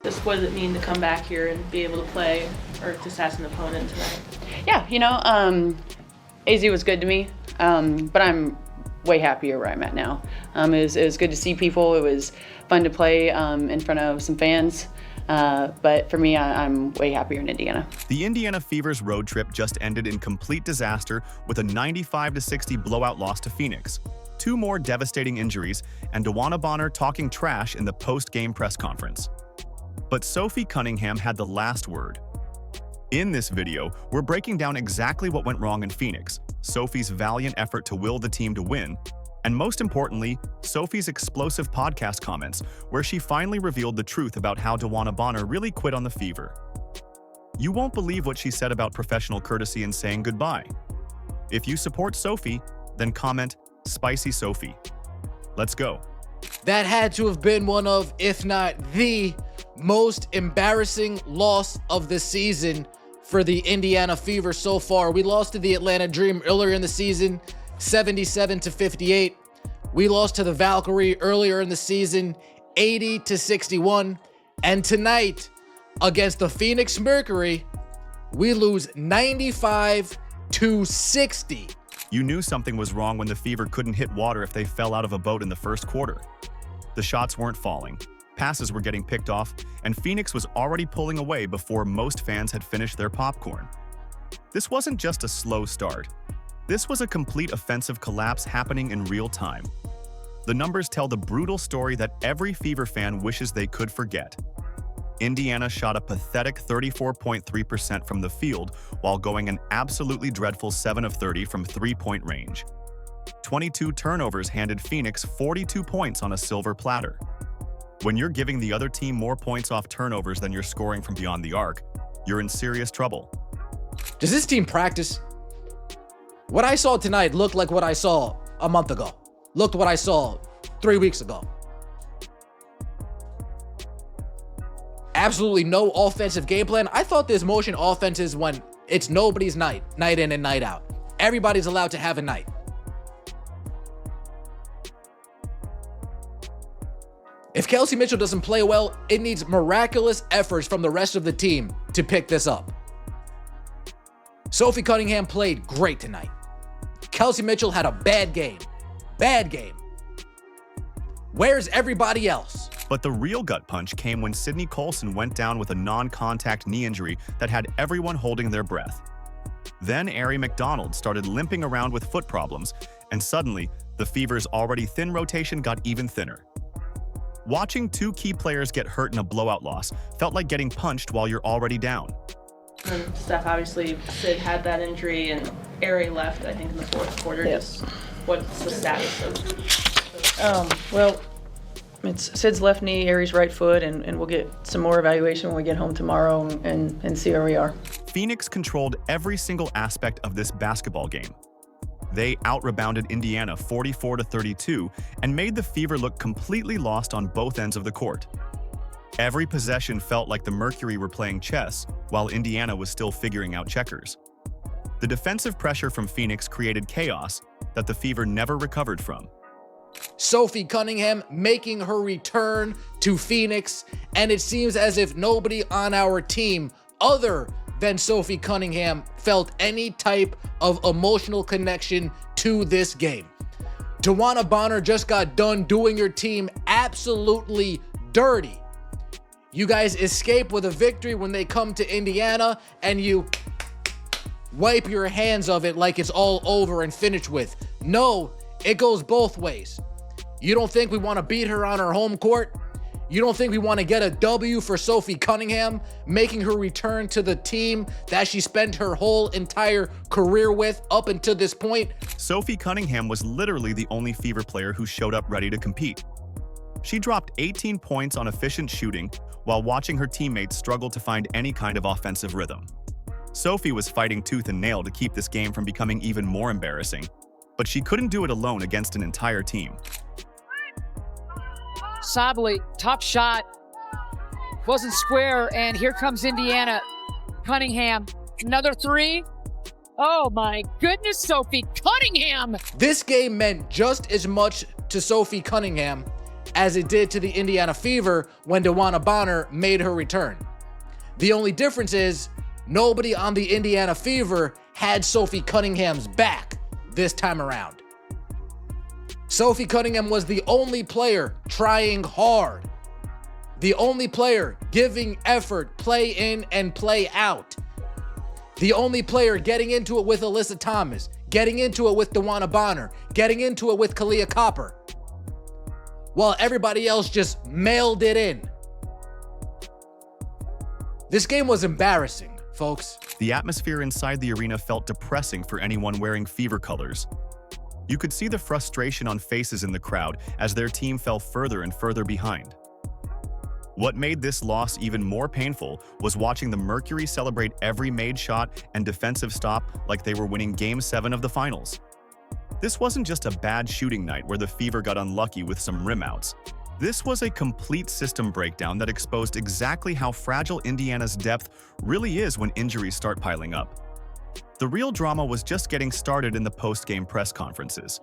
Just what does it mean to come back here and be able to play or just as an opponent tonight? Yeah, AZ was good to me, but I'm way happier where I'm at now. It was good to see people. It was fun to play in front of some fans. But for me, I'm way happier in Indiana. The Indiana Fever's road trip just ended in complete disaster with a 95-60 blowout loss to Phoenix. 2 more devastating injuries, and DeWanna Bonner talking trash in the post-game press conference. But Sophie Cunningham had the last word. In this video, we're breaking down exactly what went wrong in Phoenix, Sophie's valiant effort to will the team to win, and most importantly, Sophie's explosive podcast comments, where she finally revealed the truth about how DeWanna Bonner really quit on the Fever. You won't believe what she said about professional courtesy and saying goodbye. If you support Sophie, then comment, Spicy Sophie. Let's go. That had to have been one of, if not the most embarrassing loss of the season for the Indiana Fever so far. We lost to the Atlanta Dream earlier in the season, 77-58. We lost to the Valkyrie earlier in the season, 80-61. And tonight, against the Phoenix Mercury, we lose 95-60. You knew something was wrong when the Fever couldn't hit water if they fell out of a boat in the first quarter. The shots weren't falling, passes were getting picked off, and Phoenix was already pulling away before most fans had finished their popcorn. This wasn't just a slow start. This was a complete offensive collapse happening in real time. The numbers tell the brutal story that every Fever fan wishes they could forget. Indiana shot a pathetic 34.3% from the field while going an absolutely dreadful 7 of 30 from three-point range. 22 turnovers handed Phoenix 42 points on a silver platter. When you're giving the other team more points off turnovers than you're scoring from beyond the arc, you're in serious trouble. Does this team practice? What I saw tonight looked like what I saw a month ago. Looked what I saw 3 weeks ago. Absolutely no offensive game plan. I thought this motion offense is when it's nobody's night in and night out. Everybody's allowed to have a night. If Kelsey Mitchell doesn't play well, it needs miraculous efforts from the rest of the team to pick this up. Sophie Cunningham played great tonight. Kelsey Mitchell had a bad game. Bad game. Where's everybody else? But the real gut punch came when Sydney Colson went down with a non-contact knee injury that had everyone holding their breath. Then Aari McDonald started limping around with foot problems, and suddenly, the Fever's already thin rotation got even thinner. Watching 2 key players get hurt in a blowout loss felt like getting punched while you're already down. And Steph, obviously, Sid had that injury, and Aari left, I think, in the fourth quarter. Yes. Just what's the status of? Well, it's Sid's left knee, Aari's right foot, and we'll get some more evaluation when we get home tomorrow and see where we are. Phoenix controlled every single aspect of this basketball game. They out-rebounded Indiana 44-32 and made the Fever look completely lost on both ends of the court. Every possession felt like the Mercury were playing chess, while Indiana was still figuring out checkers. The defensive pressure from Phoenix created chaos that the Fever never recovered from. Sophie Cunningham making her return to Phoenix, and it seems as if nobody on our team other than Sophie Cunningham felt any type of emotional connection to this game. DeWanna Bonner just got done doing your team absolutely dirty. You guys escape with a victory when they come to Indiana, and you wipe your hands of it like it's all over and finished with. No, it goes both ways. You don't think we want to beat her on her home court? You don't think we want to get a W for Sophie Cunningham, making her return to the team that she spent her whole entire career with up until this point? Sophie Cunningham was literally the only Fever player who showed up ready to compete. She dropped 18 points on efficient shooting while watching her teammates struggle to find any kind of offensive rhythm. Sophie was fighting tooth and nail to keep this game from becoming even more embarrassing, but she couldn't do it alone against an entire team. Sably, top shot, wasn't square, and here comes Indiana. Cunningham, another 3. Oh my goodness, Sophie Cunningham! This game meant just as much to Sophie Cunningham as it did to the Indiana Fever when DeWanna Bonner made her return. The only difference is nobody on the Indiana Fever had Sophie Cunningham's back this time around. Sophie Cunningham was the only player trying hard, the only player giving effort, play in and play out, the only player getting into it with Alyssa Thomas, getting into it with DeWanna Bonner, getting into it with Kalia Copper, while everybody else just mailed it in. This game was embarrassing, folks. The atmosphere inside the arena felt depressing for anyone wearing Fever colors. You could see the frustration on faces in the crowd as their team fell further and further behind. What made this loss even more painful was watching the Mercury celebrate every made shot and defensive stop like they were winning Game 7 of the finals. This wasn't just a bad shooting night where the Fever got unlucky with some rim outs. This was a complete system breakdown that exposed exactly how fragile Indiana's depth really is when injuries start piling up. The real drama was just getting started in the post-game press conferences.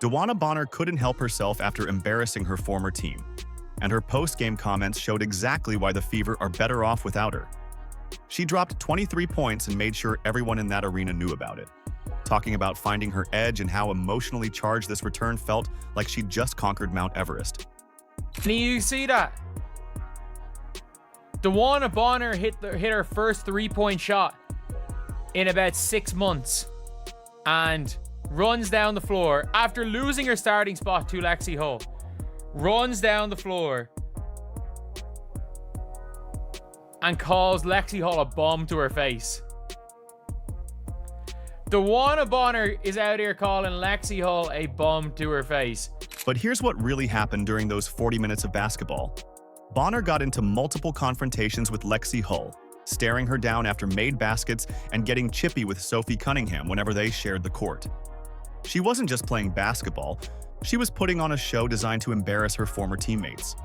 DeWanna Bonner couldn't help herself after embarrassing her former team, and her post-game comments showed exactly why the Fever are better off without her. She dropped 23 points and made sure everyone in that arena knew about it, talking about finding her edge and how emotionally charged this return felt like she'd just conquered Mount Everest. Can you see that? DeWanna Bonner hit her first three-point shot in about 6 months and runs down the floor after losing her starting spot to Lexi Hull. Runs down the floor and calls Lexi Hull a bomb to her face. DeWanna Bonner is out here calling Lexi Hull a bomb to her face. But here's what really happened during those 40 minutes of basketball. Bonner got into multiple confrontations with Lexi Hull, staring her down after made baskets and getting chippy with Sophie Cunningham whenever they shared the court. She wasn't just playing basketball, she was putting on a show designed to embarrass her former teammates.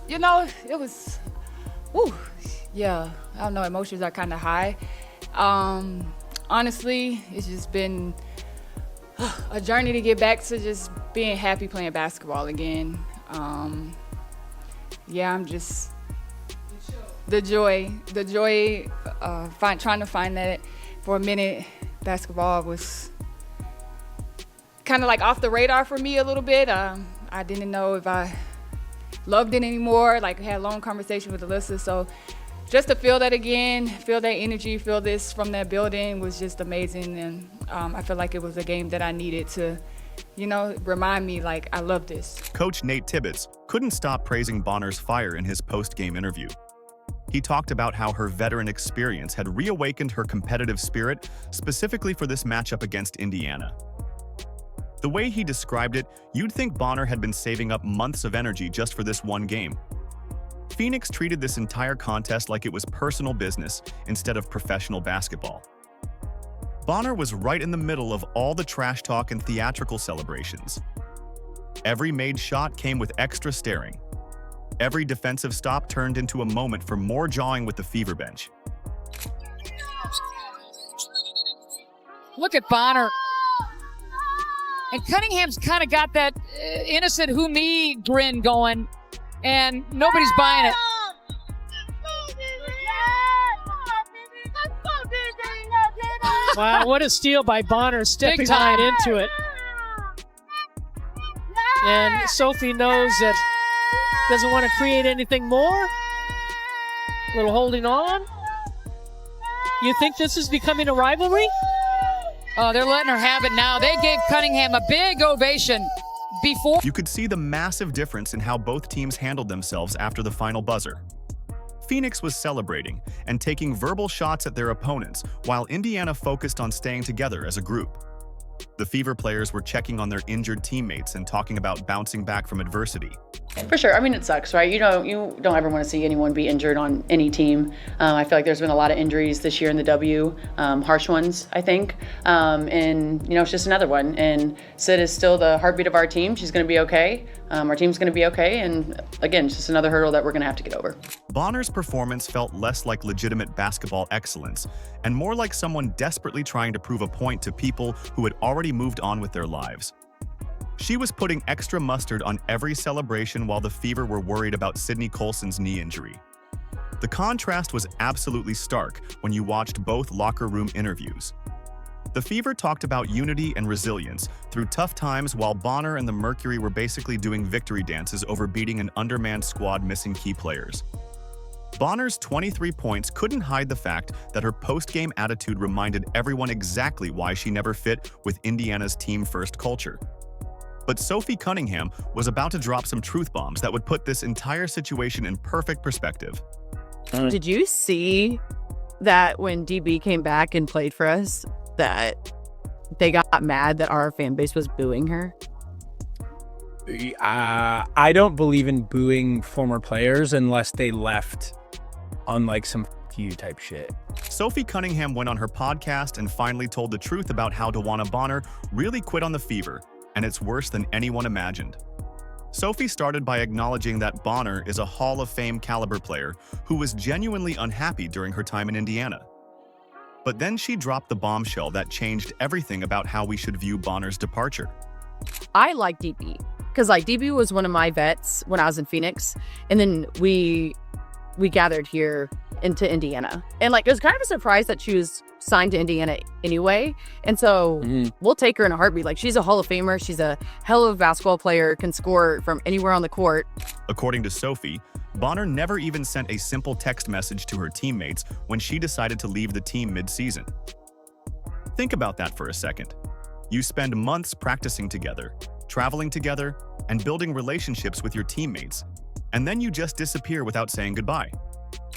You know, it was, yeah, I don't know, emotions are kind of high. Honestly, it's just been a journey to get back to just being happy playing basketball again. Yeah, I'm just, the joy, trying to find that for a minute. Basketball was kind of like off the radar for me a little bit. I didn't know if I loved it anymore. Like, I had a long conversation with Alyssa, so just to feel that again, feel that energy, feel this from that building was just amazing. And I feel like it was a game that I needed to, you know, remind me, like, I love this. Coach Nate Tibbetts couldn't stop praising Bonner's fire in his post-game interview. He talked about how her veteran experience had reawakened her competitive spirit, specifically for this matchup against Indiana. The way he described it, you'd think Bonner had been saving up months of energy just for this one game. Phoenix treated this entire contest like it was personal business instead of professional basketball. Bonner was right in the middle of all the trash talk and theatrical celebrations. Every made shot came with extra staring. Every defensive stop turned into a moment for more jawing with the Fever bench. Look at Bonner. And Cunningham's kind of got that innocent who me grin going, and nobody's buying it. Wow, what a steal by Bonner, stepping right into it. And Sophie knows that doesn't want to create anything more. A little holding on. You think this is becoming a rivalry? Oh, they're letting her have it now. They gave Cunningham a big ovation before. You could see the massive difference in how both teams handled themselves after the final buzzer. Phoenix was celebrating and taking verbal shots at their opponents, while Indiana focused on staying together as a group. The Fever players were checking on their injured teammates and talking about bouncing back from adversity. For sure. I mean, it sucks, right? You don't ever want to see anyone be injured on any team. I feel like there's been a lot of injuries this year in the W, harsh ones, I think. And, you know, it's just another one. And Sid is still the heartbeat of our team. She's going to be okay. Our team's going to be okay. And again, it's just another hurdle that we're going to have to get over. Bonner's performance felt less like legitimate basketball excellence and more like someone desperately trying to prove a point to people who had already moved on with their lives. She was putting extra mustard on every celebration while the Fever were worried about Sydney Colson's knee injury. The contrast was absolutely stark when you watched both locker room interviews. The Fever talked about unity and resilience through tough times, while Bonner and the Mercury were basically doing victory dances over beating an undermanned squad missing key players. Bonner's 23 points couldn't hide the fact that her post-game attitude reminded everyone exactly why she never fit with Indiana's team-first culture. But Sophie Cunningham was about to drop some truth bombs that would put this entire situation in perfect perspective. Did you see that when DB came back and played for us, that they got mad that our fan base was booing her? I don't believe in booing former players unless they left on like some F you type shit. Sophie Cunningham went on her podcast and finally told the truth about how DeWanna Bonner really quit on the Fever, and it's worse than anyone imagined. Sophie started by acknowledging that Bonner is a Hall of Fame caliber player who was genuinely unhappy during her time in Indiana. But then she dropped the bombshell that changed everything about how we should view Bonner's departure. I like DB because like DB was one of my vets when I was in Phoenix, and then we gathered here into Indiana, and like it was kind of a surprise that she was signed to Indiana anyway, and so we'll take her in a heartbeat. Like, she's a Hall of Famer, she's a hell of a basketball player, can score from anywhere on the court. According to Sophie, Bonner never even sent a simple text message to her teammates when she decided to leave the team mid-season. Think about that for a second. You spend months practicing together, traveling together, and building relationships with your teammates, and then you just disappear without saying goodbye.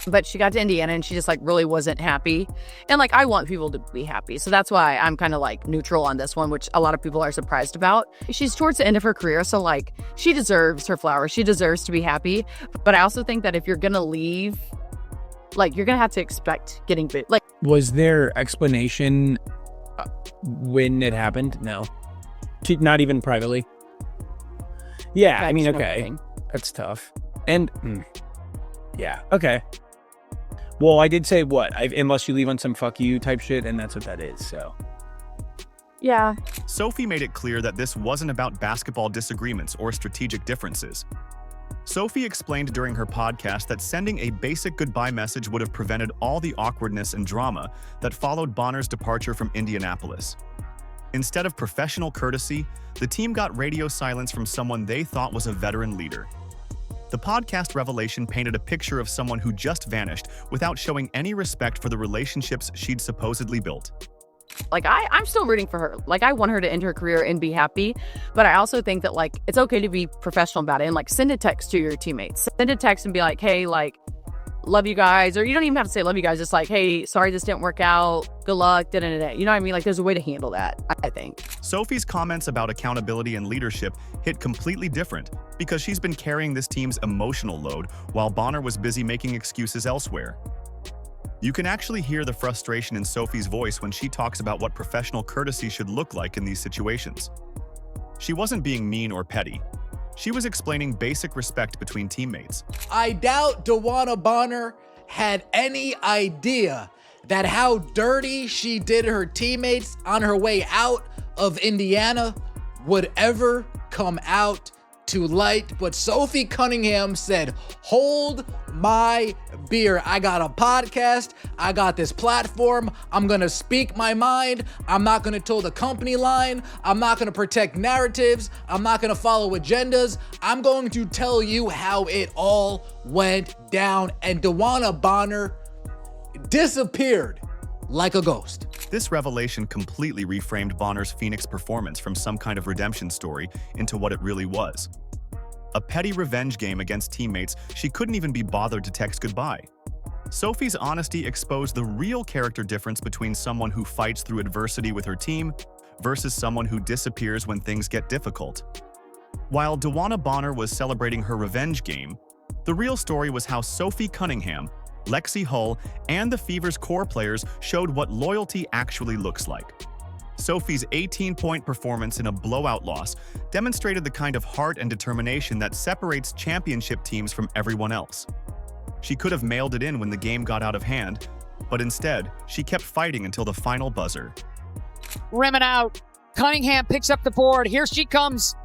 But she got to Indiana and she just like really wasn't happy. And like, I want people to be happy. So that's why I'm kind of like neutral on this one, which a lot of people are surprised about. She's towards the end of her career. So like, she deserves her flowers. She deserves to be happy. But I also think that if you're going to leave, like, you're going to have to expect getting booed. Like, was there explanation when it happened? No. Not even privately? Yeah, I mean, okay. That's tough. And, yeah, okay. Well, I did say what? Unless you leave on some fuck you type shit, and that's what that is, so. Yeah. Sophie made it clear that this wasn't about basketball disagreements or strategic differences. Sophie explained during her podcast that sending a basic goodbye message would have prevented all the awkwardness and drama that followed Bonner's departure from Indianapolis. Instead of professional courtesy, the team got radio silence from someone they thought was a veteran leader. The podcast revelation painted a picture of someone who just vanished without showing any respect for the relationships she'd supposedly built. Like, I'm still rooting for her. Like, I want her to end her career and be happy. But I also think that, like, it's okay to be professional about it. And, like, send a text to your teammates. Send a text and be like, hey, like, love you guys. Or you don't even have to say love you guys. Just like, hey, sorry this didn't work out. Good luck. Da-da-da-da. You know what I mean? Like, there's a way to handle that, I think. Sophie's comments about accountability and leadership hit completely different because she's been carrying this team's emotional load while Bonner was busy making excuses elsewhere. You can actually hear the frustration in Sophie's voice when she talks about what professional courtesy should look like in these situations. She wasn't being mean or petty. She was explaining basic respect between teammates. I doubt DeWanna Bonner had any idea that how dirty she did her teammates on her way out of Indiana would ever come out to light. But Sophie Cunningham said, hold my beer. I got a podcast. I got this platform. I'm going to speak my mind. I'm not going to toe the company line. I'm not going to protect narratives. I'm not going to follow agendas. I'm going to tell you how it all went down. And DeWanna Bonner disappeared like a ghost. This revelation completely reframed Bonner's Phoenix performance from some kind of redemption story into what it really was. A petty revenge game against teammates she couldn't even be bothered to text goodbye. Sophie's honesty exposed the real character difference between someone who fights through adversity with her team versus someone who disappears when things get difficult. While DeWanna Bonner was celebrating her revenge game, the real story was how Sophie Cunningham, Lexi Hull, and the Fever's core players showed what loyalty actually looks like. Sophie's 18-point performance in a blowout loss demonstrated the kind of heart and determination that separates championship teams from everyone else. She could have mailed it in when the game got out of hand, but instead, she kept fighting until the final buzzer. Rimming out. Cunningham picks up the board. Here she comes.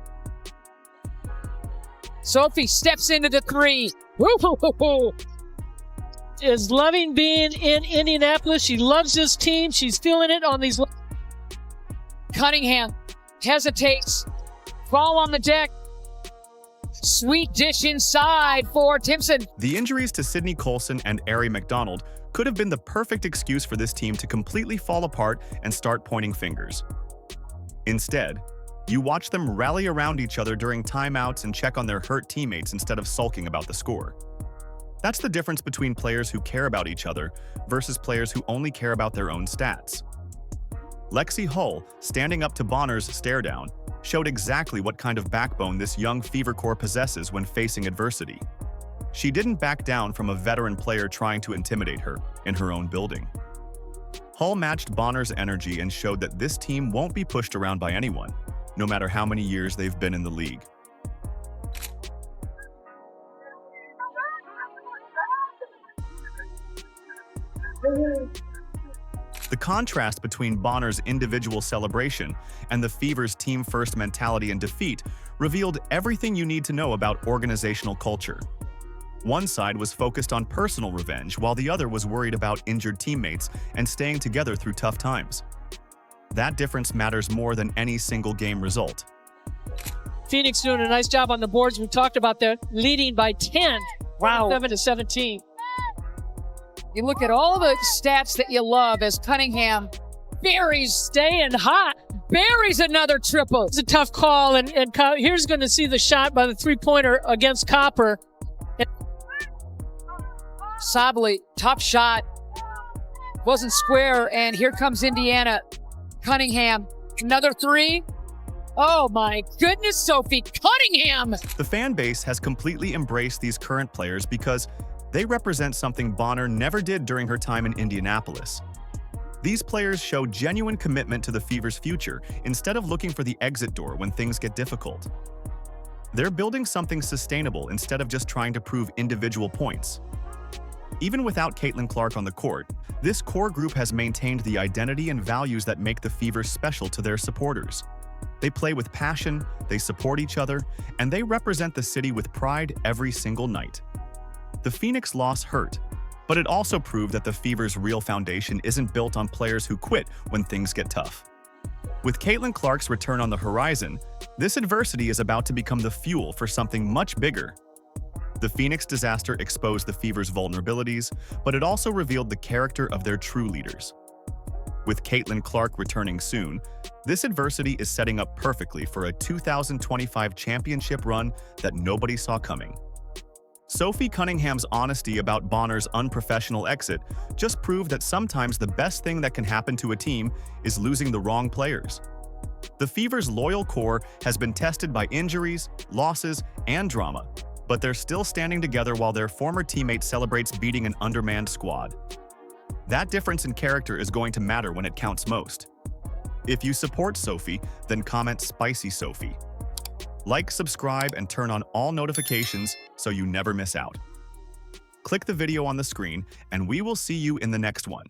Sophie steps into the three. Woo-hoo-hoo-hoo. Is loving being in Indianapolis. She loves this team. She's feeling it on these. Cunningham hesitates. Ball on the deck. Sweet dish inside for Timpson. The injuries to Sydney Colson and Arie McDonald could have been the perfect excuse for this team to completely fall apart and start pointing fingers. Instead, you watch them rally around each other during timeouts and check on their hurt teammates instead of sulking about the score. That's the difference between players who care about each other versus players who only care about their own stats. Lexi Hull, standing up to Bonner's stare down, showed exactly what kind of backbone this young Fever core possesses when facing adversity. She didn't back down from a veteran player trying to intimidate her in her own building. Hull matched Bonner's energy and showed that this team won't be pushed around by anyone, no matter how many years they've been in the league. The contrast between Bonner's individual celebration and the Fever's team-first mentality and defeat revealed everything you need to know about organizational culture. One side was focused on personal revenge, while the other was worried about injured teammates and staying together through tough times. That difference matters more than any single game result. Phoenix doing a nice job on the boards. We talked about that, leading by 10. Wow. 7-17. You look at all the stats that you love as Cunningham buries, Staying hot. buries another triple. It's a tough call, and here's going to see the shot by the three-pointer against Copper. Sabley, top shot. Wasn't square, and here comes Indiana. Cunningham, another three. Oh my goodness, Sophie Cunningham! The fan base has completely embraced these current players because they represent something Bonner never did during her time in Indianapolis. These players show genuine commitment to the Fever's future instead of looking for the exit door when things get difficult. They're building something sustainable instead of just trying to prove individual points. Even without Caitlin Clark on the court, this core group has maintained the identity and values that make the Fever special to their supporters. They play with passion, they support each other, and they represent the city with pride every single night. The Phoenix loss hurt, but it also proved that the Fever's real foundation isn't built on players who quit when things get tough. With Caitlin Clark's return on the horizon, this adversity is about to become the fuel for something much bigger. The Phoenix disaster exposed the Fever's vulnerabilities, but it also revealed the character of their true leaders. With Caitlin Clark returning soon, this adversity is setting up perfectly for a 2025 championship run that nobody saw coming. Sophie Cunningham's honesty about Bonner's unprofessional exit just proved that sometimes the best thing that can happen to a team is losing the wrong players. The Fever's loyal core has been tested by injuries, losses, and drama, but they're still standing together while their former teammate celebrates beating an undermanned squad. That difference in character is going to matter when it counts most. If you support Sophie, then comment Spicy Sophie. Like, subscribe, and turn on all notifications so you never miss out. Click the video on the screen, and we will see you in the next one.